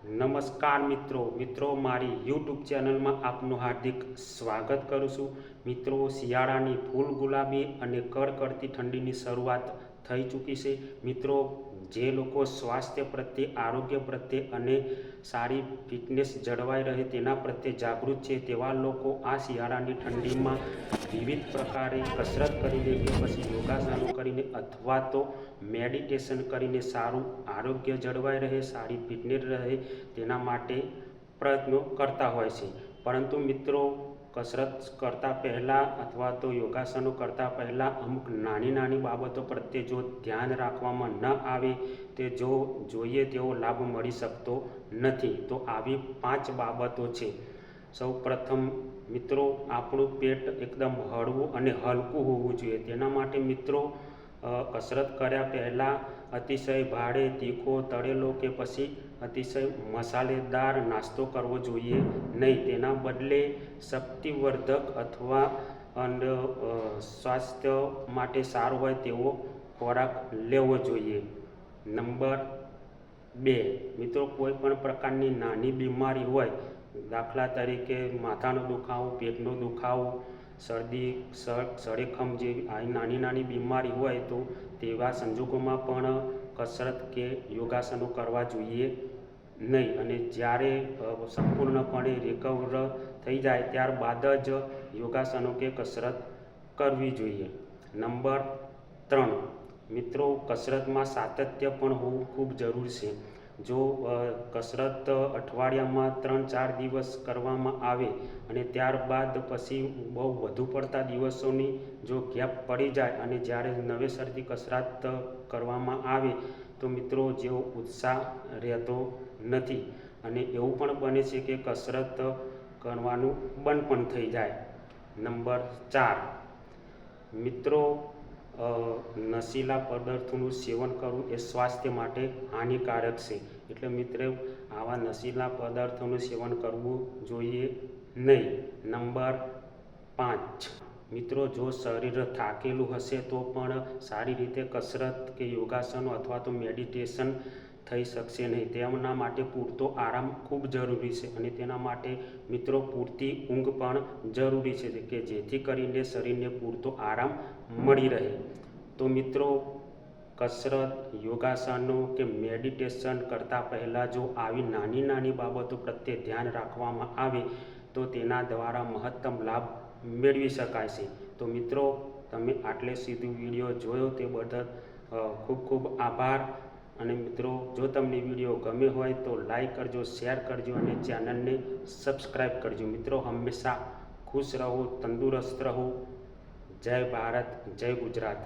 નમસ્કાર મિત્રો મારી યુટ્યુબ ચેનલમાં આપનું હાર્દિક સ્વાગત કરું છું। મિત્રો, શિયાળાની ફૂલ ગુલાબી અને કડકડતી ઠંડીની શરૂઆત થઈ ચૂકી છે। મિત્રો, જે લોકો સ્વાસ્થ્ય પ્રત્યે, આરોગ્ય પ્રત્યે અને સારી ફિટનેસ જળવાઈ રહે તેના પ્રત્યે જાગૃત છે તેવા લોકો આ શિયાળાની ઠંડીમાં વિવિધ પ્રકારે કસરત કરીને કે પછી યોગાસનો કરીને અથવા તો મેડિટેશન કરીને સારું આરોગ્ય જળવાઈ રહે, સારી ફિટનેસ રહે તેના માટે પ્રયત્નો કરતા હોય છે। પરંતુ મિત્રો, કસરત કરતાં પહેલાં અથવા તો યોગાસનો કરતાં પહેલાં અમુક નાની બાબતો પ્રત્યે જો ધ્યાન રાખવામાં ન આવે તે જોઈએ તેવો લાભ મળી શકતો નથી। તો આવી 5 બાબતો છે। સૌ પ્રથમ મિત્રો, આપણું પેટ એકદમ હળવું અને હલકું હોવું જોઈએ। તેના માટે મિત્રો, કસરત કર્યા પહેલાં અતિશય ભારે, તીખો, તળેલો કે પછી અતિશય મસાલેદાર નાસ્તો કરવો જોઈએ નહીં। તેના બદલે શક્તિવર્ધક અથવા સ્વાસ્થ્ય માટે સારો હોય તેવો ખોરાક લેવો જોઈએ। નંબર 2 મિત્રો, કોઈ પણ પ્રકારની નાની બીમારી હોય, દાખલા તરીકે માથાનો દુખાવો, પેટનો દુખાવો, શરદી, સળેખમ જેવી નાની બીમારી હોય તો તેવા સંજોગોમાં પણ કસરત કે યોગાસનો કરવા જોઈએ નહીં। અને જ્યારે સંપૂર્ણપણે રિકવર થઈ જાય ત્યારબાદ જ યોગાસનો કે કસરત કરવી જોઈએ। નંબર 3 મિત્રો, કસરતમાં સાતત્ય પણ હોવું ખૂબ જરૂરી છે। જો કસરત અઠવાડિયામાં 3-4 દિવસ કરવામાં આવે અને ત્યારબાદ પછી બહુ વધુ પડતા દિવસોની જો ગેપ પડી જાય અને જ્યારે નવેસરથી કસરત કરવામાં આવે તો મિત્રો જેવો ઉત્સાહ રહેતો નથી અને એવું પણ બને છે કે કસરત કરવાનું બંધ પણ થઈ જાય। નંબર 4 મિત્રો, નશીલા પદાર્થોનું સેવન કરવું એ સ્વાસ્થ્ય માટે હાનિકારક છે। એટલે મિત્રો, આવા નશીલા પદાર્થોનું સેવન કરવું જોઈએ નહીં। નંબર 5 મિત્રો, જો શરીર થાકેલું હશે તો પણ સારી રીતે કસરત કે યોગાસનો અથવા તો મેડિટેશન થઈ શકશે નહીં। તેમના માટે પૂરતો આરામ ખૂબ જરૂરી છે અને તેના માટે મિત્રો પૂરતી ઊંઘ પણ જરૂરી છે કે જેથી કરીને શરીરને પૂરતો આરામ મળી રહે। તો મિત્રો, કસરત, યોગાસનો કે મેડિટેશન કરતાં પહેલાં જો આવી નાની બાબતો પ્રત્યે ધ્યાન રાખવામાં આવે તો તેના દ્વારા મહત્તમ લાભ મેળવી શકાય છે। તો મિત્રો, તમે આટલે સુધી વિડીયો જોયો તે બદલ ખૂબ ખૂબ આભાર। અને મિત્રો, જો તમને વિડીયો ગમે હોય તો લાઈક કરજો, શેર કરજો અને ચેનલને સબસ્ક્રાઈબ કરજો। મિત્રો, હંમેશા ખુશ રહો, તંદુરસ્ત રહો। જય ભારત, જય ગુજરાત।